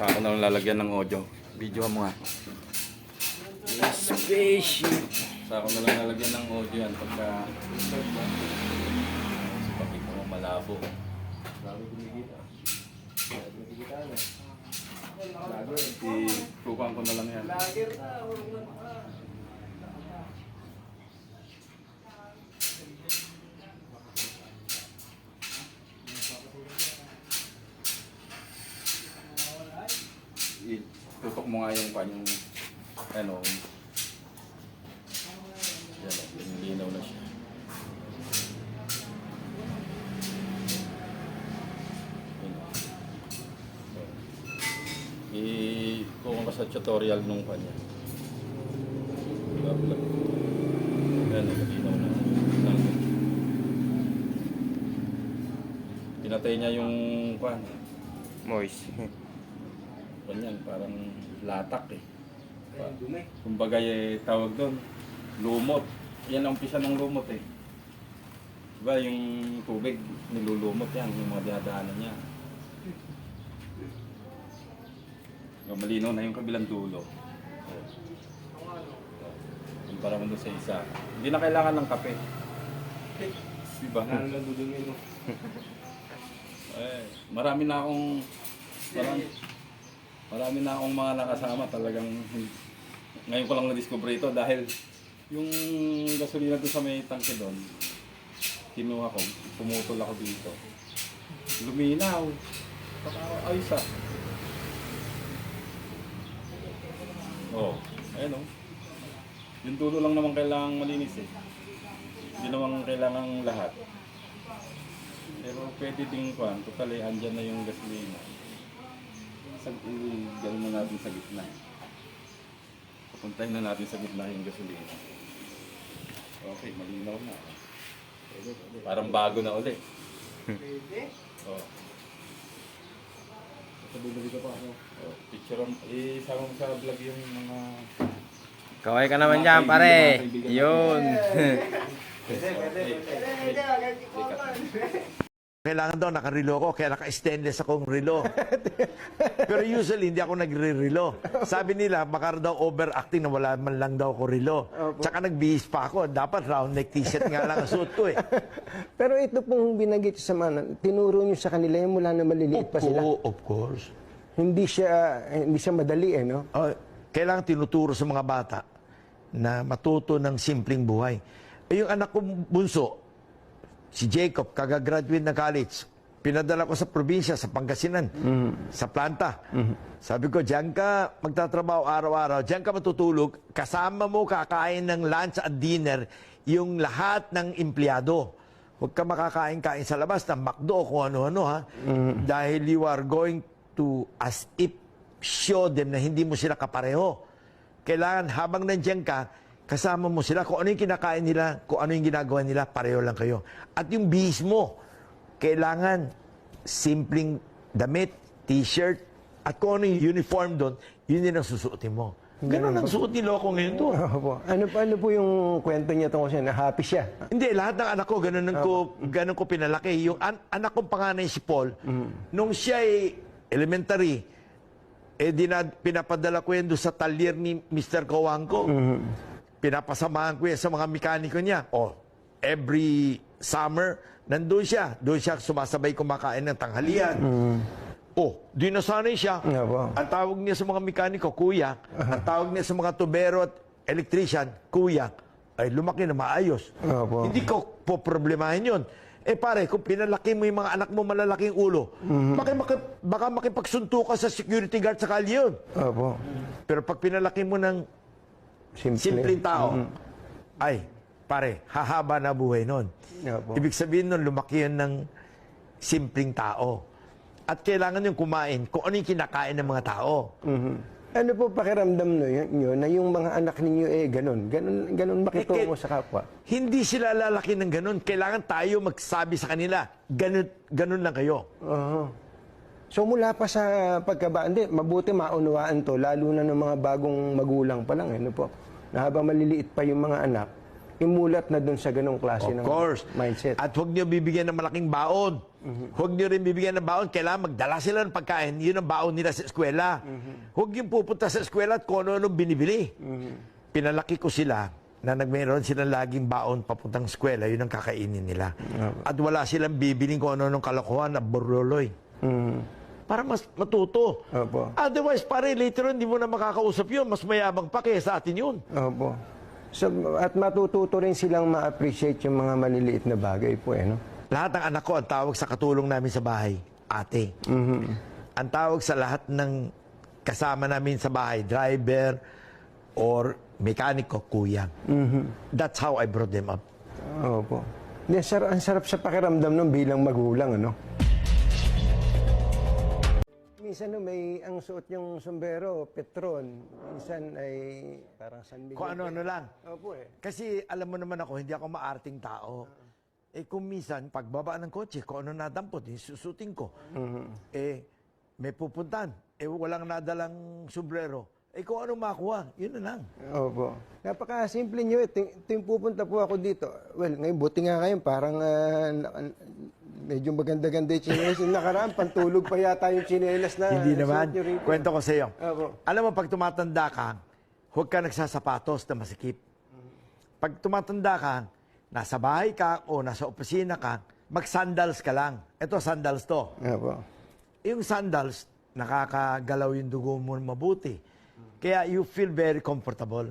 Sa ako na lang lalagyan ng audio. Video mo nga. Spaceship. Sa ako na lang lalagyan ng audio yan pagka pakita mo malabo. Lalo kumikita. Kumikita na. Itukan ko na lang yan. Tutok mo nga yung kanyang ano yan, yung linaw na siya. Ikuha ka sa tutorial nung kanya. Yan, linaw na. Pinatay niya yung kwan. Moist. Ganyan, parang latak eh. Kumbaga tawag doon, lumot. Yan ang umpisa ng lumot eh. Diba yung tubig, nilulumot yan, yung mga dinadaanan niya. Malinaw na yung kabilang dulo. Kumpara mo doon sa isa. Hindi na kailangan ng kape. Diba? Marami na akong mga nakasama talagang ngayon ko lang na-discover ito dahil yung gasolina doon sa may tangke doon kinuha ko, pumutol ako dito, luminaw, ayos ah. Ayun oh, yung dulo lang naman kailangang malinis eh, hindi naman kailangang lahat, pero pwede ding kuhan, total eh, andyan na yung gasolina. Gawin na natin sa gitna. Papuntahin na natin sa gitna yung gasolina. Okay, malinaw na. Parang bago na ulit. Oh. Bumili ka pa ako. Picture isama mo sa vlog yung mga... Kaway ka naman dyan, pare. Yun. Kailangan daw nakarelo ko, kaya naka-stainless akong relo. Pero usually, hindi ako nagre-relo. Sabi nila, baka daw overacting na wala man lang daw ako relo. Tsaka nagbihis pa ako. Dapat round neck t-shirt nga lang ang suot ko eh. Pero ito pong binanggit sa mga, tinuro nyo sa kanila yung mula na maliliit pa sila. Of course. Hindi siya madali eh, no? Kailangan tinuturo sa mga bata na matuto ng simpleng buhay. Yung anak ko bunso, si Jacob, kagagraduate ng college. Pinadala ko sa probinsya, sa Pangasinan, sa planta. Sabi ko, diyan ka magtatrabaho araw-araw, diyan ka matutulog, kasama mo kakain ng lunch at dinner yung lahat ng empleyado. Huwag ka makakain-kain sa labas ng McDo o kung ano-ano ha. Dahil you are going to, as if, show them na hindi mo sila kapareho. Kailangan habang nandiyan ka, kasama mo sila, kung ano yung kinakain nila, kung ano yung ginagawa nila, pareho lang kayo. At yung bihis mo, kailangan simpleng damit, t-shirt, at kung ano yung uniform doon, yun din ang susuotin mo. Ganun ang suot ni Loco ngayon doon. Ano po yung kwento niya tungkol siya, na happy siya? Hindi, lahat ng anak ko, ganun ko pinalaki. Yung anak kong panganay si Paul, nung siya ay elementary, pinapadala ko yan doon sa talyer ni Mr. Kawangko. Pinapasamahan ko yan sa mga mekaniko niya. Every summer, nandun siya. Doon siya sumasabay kumakain ng tanghalian. Di nasanay siya. Ang tawag niya sa mga mekaniko, kuya. Ang tawag niya sa mga tubero at electrician, kuya. Ay, lumaki na maayos. Hindi ko po problemahin yun. Pare, kung pinalaki mo yung mga anak mo malalaking ulo, baka makipagsunto ka sa security guard sa kalye yun. Pero pag pinalaki mo ng simpleng tao, ay, pare, hahaba na buhay nun. Ibig sabihin nun, lumaki yun ng simpleng tao. At kailangan yung kumain kung ano yung kinakain ng mga tao. Ano po pakiramdam nyo na yung mga anak ninyo ganun makitungo sa kapwa? Hindi sila lalaki ng ganun. Kailangan tayo magsabi sa kanila, ganun lang kayo. So mula pa sa pagkabata, mabuti maunawaan to, lalo na ng mga bagong magulang pa lang, ano po, na habang maliliit pa yung mga anak, imulat na dun sa ganong klase ng mindset. At huwag niyo bibigyan ng malaking baon. Huwag niyo rin bibigyan ng baon. Kailangan magdala sila ng pagkain. Yun ang baon nila sa eskwela. Huwag yung pupunta sa eskwela at kung ano-ano binibili. Pinalaki ko sila na mayroon silang laging baon papuntang eskwela. Yun ang kakainin nila. At wala silang bibiling kung ano-anong kalokohan na burloloy. Para mas matuto. Opo. Otherwise, pare, later on, hindi mo na makakausap yun. Mas mayabang pa kaysa atin yun. Opo. So, at matututo rin silang ma-appreciate yung mga maliliit na bagay po, no? Lahat ng anak ko, ang tawag sa katulong namin sa bahay, ate. Ang tawag sa lahat ng kasama namin sa bahay, driver or mekaniko, kuya. That's how I brought them up. Opo. Ang sarap sa pakiramdam nun bilang magulang, ano? Minsan may ang suot yung sombrero, Petron. Minsan ay parang San Miguel. Kung ano-ano lang. Opo eh. Kasi alam mo naman ako, hindi ako maarting tao. Eh kung minsan, pagbaba ng kotse, kung ano nadampot, susuting ko. Eh, may pupuntan. Eh, walang nadalang sombrero. Eh, kung ano makuha, yun na lang. Opo. Napaka-simple nyo. Ito yung pupunta po ako dito. Well, ngayon, buti nga ngayon, parang medyo maganda-ganda yung chinelas. Yung nakaraan, pantulog pa yata yung chinelas na Hindi naman. suot nyo rito. Kwento ko sa iyo. Opo. Alam mo, pag tumatanda ka, huwag ka nagsasapatos na masikip. Pag tumatanda ka, nasa bahay ka o nasa opisina ka, mag-sandals ka lang. Ito, sandals to. Opo. Yung sandals, nakakagalaw yung dugo mo mabuti. Kaya you feel very comfortable.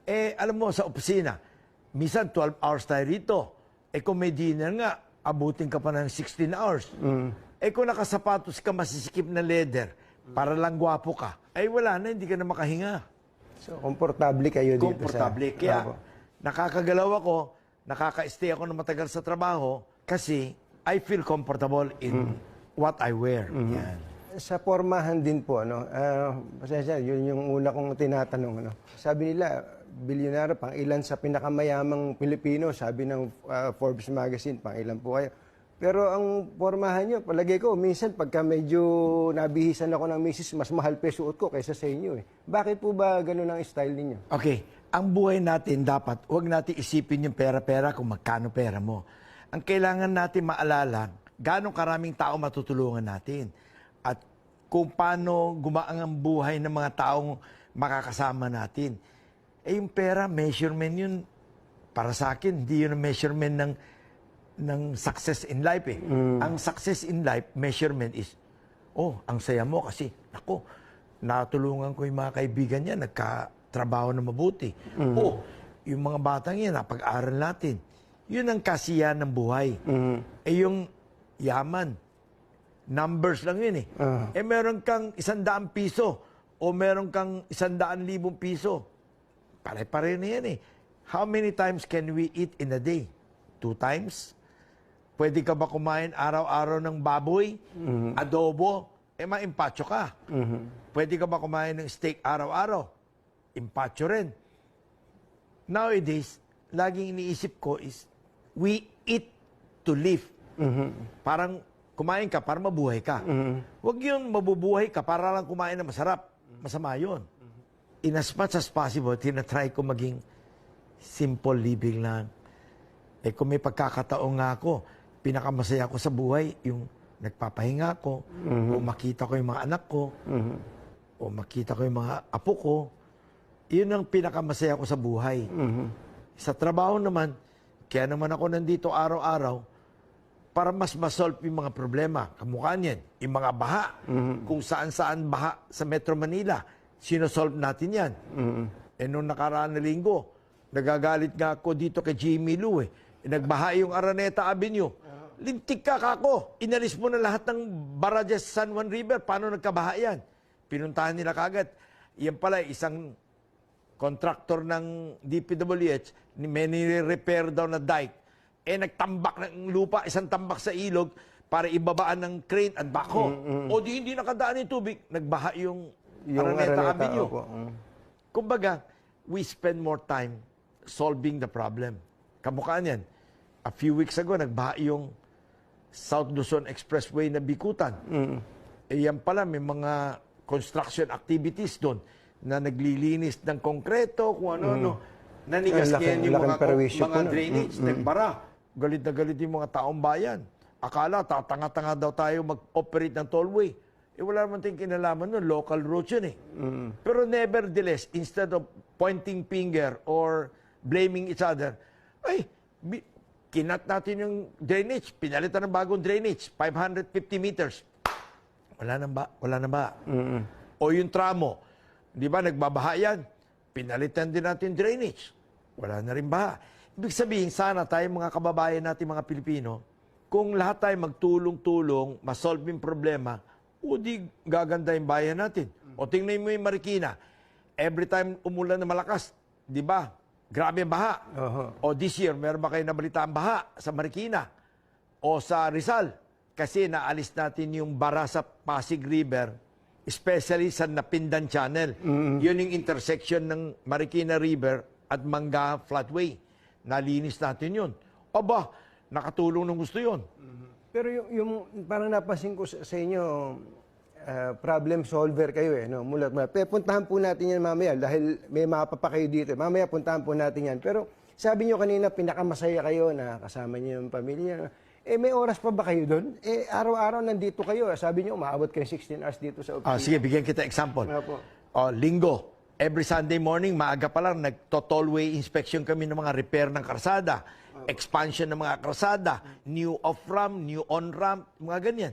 Eh, alam mo, sa opisina, minsan 12 hours tayo rito. Eh, kung may dinner nga, abutin ka pa ng 16 hours. Eh, kung nakasapatos ka, masisikip na leather, para lang gwapo ka, ay wala na, hindi ka na makahinga. So, komportable kayo dito Komportable. sa... Kaya, Opo. nakakagalaw ako, nakaka-stay ako ng matagal sa trabaho, kasi I feel comfortable in what I wear. Yan. Sa pormahan din po, ano, pasensya, yun yung una kong tinatanong. Ano. Sabi nila, bilyonaryo, pang ilan sa pinakamayamang Pilipino, sabi ng Forbes magazine, pang ilan po kayo. Pero ang pormahan nyo, palagay ko, minsan pagka medyo nabihisan ako ng misis, mas mahal pa yung suot ko kaysa sa inyo. Eh. Bakit po ba ganun ang style ninyo? Okay, ang buhay natin dapat, huwag natin isipin yung pera-pera kung magkano pera mo. Ang kailangan natin maalala, gano'ng karaming tao matutulungan natin. At kung paano gumaang ang buhay ng mga taong makakasama natin. Eh yung pera, measurement yun, para sa akin, hindi yun ang measurement ng success in life eh. Ang success in life, measurement is, oh, ang saya mo kasi, ako, natulungan ko yung mga kaibigan niya, nagkatrabaho na mabuti. Oh, yung mga batang yan, napag-aral natin. Yun ang kasiyahan ng buhay. Eh yung yaman, numbers lang yun eh. Eh meron kang 100 piso o meron kang 100,000 piso. Pare-pare na yan eh. How many times can we eat in a day? 2 times? Pwede ka ba kumain araw-araw ng baboy? Adobo? Eh maimpacho ka. Pwede ka ba kumain ng steak araw-araw? Impacho rin. Nowadays, laging iniisip ko is, we eat to live. Parang kumain ka para mabuhay ka. Huwag yun mabubuhay ka para lang kumain na masarap. Masama yun. In as much as possible, tinatry ko maging simple living lang. Eh kung may pagkakataon nga ako, pinakamasaya ko sa buhay, yung nagpapahinga ko, o makita ko yung mga anak ko, o makita ko yung mga apo ko, yun ang pinakamasaya ko sa buhay. Sa trabaho naman, kaya naman ako nandito araw-araw, para mas masolve yung mga problema. Kamukha niyan, yung mga baha. Kung saan-saan baha sa Metro Manila, sinosolve natin yan. Eh nung nakaraan na linggo, nagagalit nga ako dito kay Jimmy Lou eh. Nagbaha yung Araneta Avenue. Lintik ka kako. Inalis mo na lahat ng barrages sa San Juan River. Paano nagkabaha yan? Pinuntahan nila kagad. Yan pala, isang contractor ng DPWH, may nire-repair daw na dike. Eh nagtambak ng lupa, isang tambak sa ilog para ibabaan ng crane at bako. O di hindi nakadaan yung tubig, nagbaha yung Araneta Avenue. Kumbaga, we spend more time solving the problem. Kamukha niyan. A few weeks ago, nagbaha yung South Luzon Expressway na Bikutan. Eh yan pala, may mga construction activities doon na naglilinis ng konkreto, kung ano-ano. Nanigas ngayon yung mga drainage, nagbara. Galit na galit yung mga taong bayan. akala tatanga-tanga daw tayo mag-operate ng tollway. Wala naman tayong kinalaman nun. Local roads yun eh. Pero nevertheless, instead of pointing finger or blaming each other, kinat natin yung drainage. Pinalitan ng bagong drainage. 550 meters. Wala na ba? O yung tramo. Di ba, nagbabaha yan. Pinalitan din natin drainage. Wala na rin baha. Ibig sabihin, sana tayo mga kababayan natin, mga Pilipino, kung lahat tayo magtulong-tulong, masolve yung problema, o di gaganda yung bayan natin. O tingnan mo yung Marikina. Every time umulan na malakas, di ba? Grabe ang baha. O this year, meron ba kayo nabalita ang baha sa Marikina? O sa Rizal? Kasi naalis natin yung bara sa Pasig River, especially sa Napindan Channel. Yun yung intersection ng Marikina River at Mangga Floodway. Nalinis natin yun. Aba, nakatulong ng gusto yun. Pero yung parang napansin ko sa inyo, problem solver kayo eh. No? Mula. Puntahan po natin yan mamaya dahil may mapa pa kayo dito. Mamaya puntahan po natin yan. Pero sabi nyo kanina, pinakamasaya kayo na kasama nyo yung pamilya. May oras pa ba kayo doon? Araw-araw nandito kayo. Sabi nyo, umaabot kayo 16 hours dito sa opisina. Sige, bigyan kita example. Opo. Linggo. Every Sunday morning, maaga pa lang, nagto-tollway inspection kami ng mga repair ng karsada, expansion ng mga karsada, new off-ramp, new on-ramp, mga ganyan.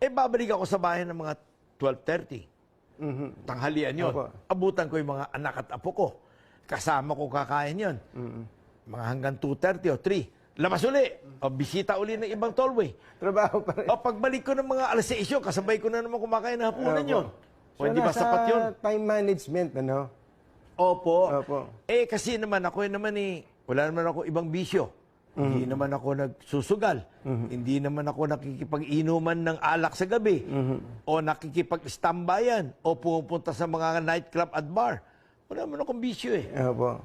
Babalik ako sa bahay ng mga 12:30. Tanghalian yun. Opo. Abutan ko yung mga anak at apo ko. Kasama ko kakain yun. Mga hanggang 2:30 o 3. Labas uli. O bisita uli ng ibang tollway. Trabaho pa rin. O pagbalik ko ng mga alas 6, kasabay ko na naman kumakain ng hapunan yun. So, Hindi ba nasa sapat yun? time management, ano? Opo. Opo. Kasi naman ako wala naman ako ibang bisyo. Hindi naman ako nagsusugal. Hindi naman ako nakikipag-inuman ng alak sa gabi. O nakikipag-istambayan. O pupunta sa mga nightclub at bar. Wala naman akong bisyo eh. Opo.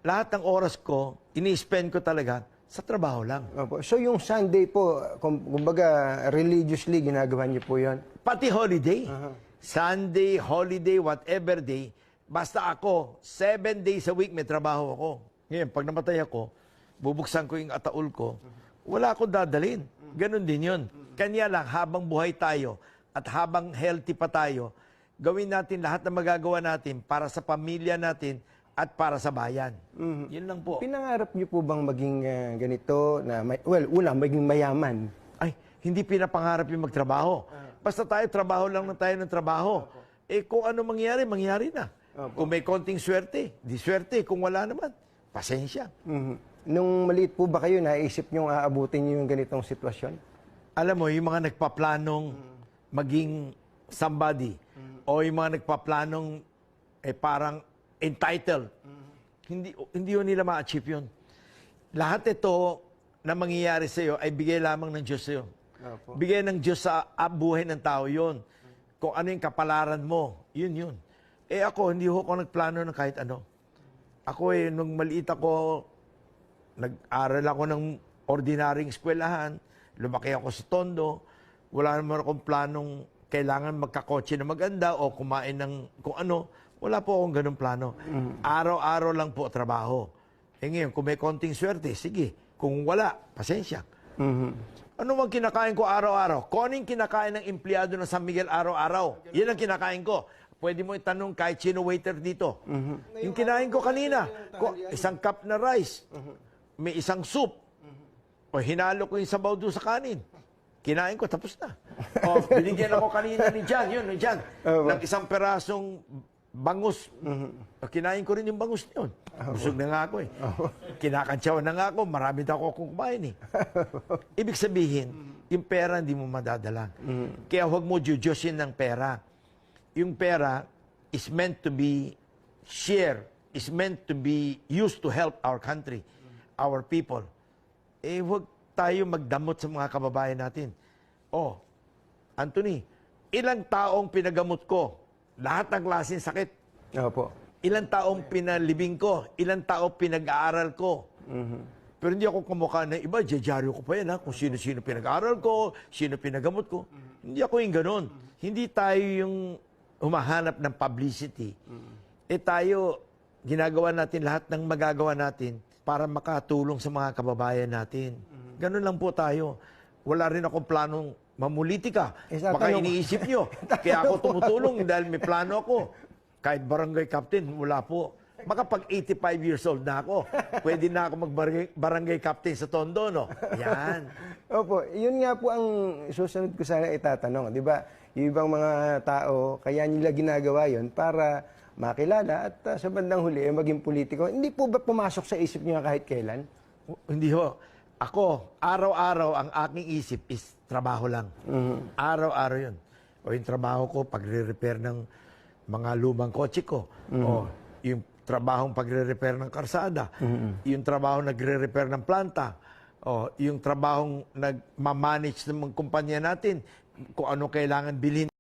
Lahat ng oras ko, ini-spend ko talaga sa trabaho lang. Opo. So yung Sunday po, kumbaga religiously ginagawa niyo po yan? Pati holiday. Sunday, holiday, whatever day, basta ako, 7 days a week may trabaho ako. Ngayon, pag namatay ako, bubuksan ko yung ataul ko, wala akong dadalhin. Ganon din yun. Kanya lang, habang buhay tayo at habang healthy pa tayo, gawin natin lahat na magagawa natin para sa pamilya natin at para sa bayan. Yun lang po. Pinangarap niyo po bang maging ganito, na una, maging mayaman? Ay, hindi pinapangarap yung magtrabaho. Basta tayo, trabaho lang na tayo ng trabaho. Kung ano mangyari, mangyari na. Kung may konting swerte, di swerte. Kung wala naman, pasensya. Nung maliit po ba kayo, naisip nyo aabutin nyo yung ganitong sitwasyon? Alam mo, yung mga nagpaplanong maging somebody o yung mga nagpaplanong parang entitled, hindi yun nila ma-achieve yun. Lahat ito na mangyayari sa iyo ay bigay lamang ng Diyos sa iyo. Bigay ng Diyos sa buhay ng tao yun. Kung ano yung kapalaran mo, yun. Ako, hindi ako nagplano ng kahit ano. Ako nung maliit ako, nag-aral ako ng ordinaryong eskwelahan, lumaki ako sa Tondo, wala naman akong planong kailangan magkakotse na maganda o kumain ng kung ano. Wala po akong ganung plano. Araw-araw lang po trabaho. Ngayon, kung may konting swerte, sige. Kung wala, pasensya. Ano bang kinakain ko araw-araw? Kung ano yung kinakain ng empleyado ng San Miguel araw-araw? Yan ang kinakain ko. Pwede mo itanong kahit sino waiter dito. Yung kinain ko kanina, isang cup na rice, may isang soup, o hinalo ko yung sabaw doon sa kanin. Kinain ko, tapos na. O, binigyan ako kanina ni Jan, ng isang perasong bangus. Kinain ko rin yung bangus niyon. Busog na nga ako eh. Kinakantsawan na nga ako, marami na ako kumain eh. Ibig sabihin, yung pera hindi mo madadala. Kaya huwag mo jujusin ng pera. Yung pera is meant to be shared, is meant to be used to help our country, our people. Huwag tayo magdamot sa mga kababayan natin. Anthony, ilang taong pinagamot ko? Lahat ng klaseng sakit. Opo. Ilang taong pinalibing ko? Ilang taong pinag-aaral ko? Pero hindi ako kumukha na iba, jajaryo ko pa yan, kung sino-sino pinag-aaral ko, sino pinagamot ko. Hindi ako yung ganun. Hindi tayo yung humahanap ng publicity. Tayo, ginagawa natin lahat ng magagawa natin para makatulong sa mga kababayan natin. Ganun lang po tayo. wala rin akong planong mamulitika. Sa Baka tanong- iniisip nyo. Kaya ako tumutulong dahil may plano ako. Kahit barangay captain, wala po. Baka pag 85 years old na ako, pwede na ako mag-barangay captain sa Tondo, no? Yan. Opo, yun nga po ang susunod ko sana itatanong. Di ba, yung ibang mga tao, kaya nila ginagawa yun para makilala at sa bandang huli, maging politiko. Hindi po ba pumasok sa isip niyo kahit kailan? Hindi ho. Ako, araw-araw ang aking isip is trabaho lang. Araw-araw yun. O yung trabaho ko, pagre-repair ng mga lumang kotse ko. O yung trabahong pagre-repair ng karsada. Yung trabaho nagre-repair ng planta. O yung trabahong nagmamanage ng mga kumpanya natin. Kung ano kailangan bilhin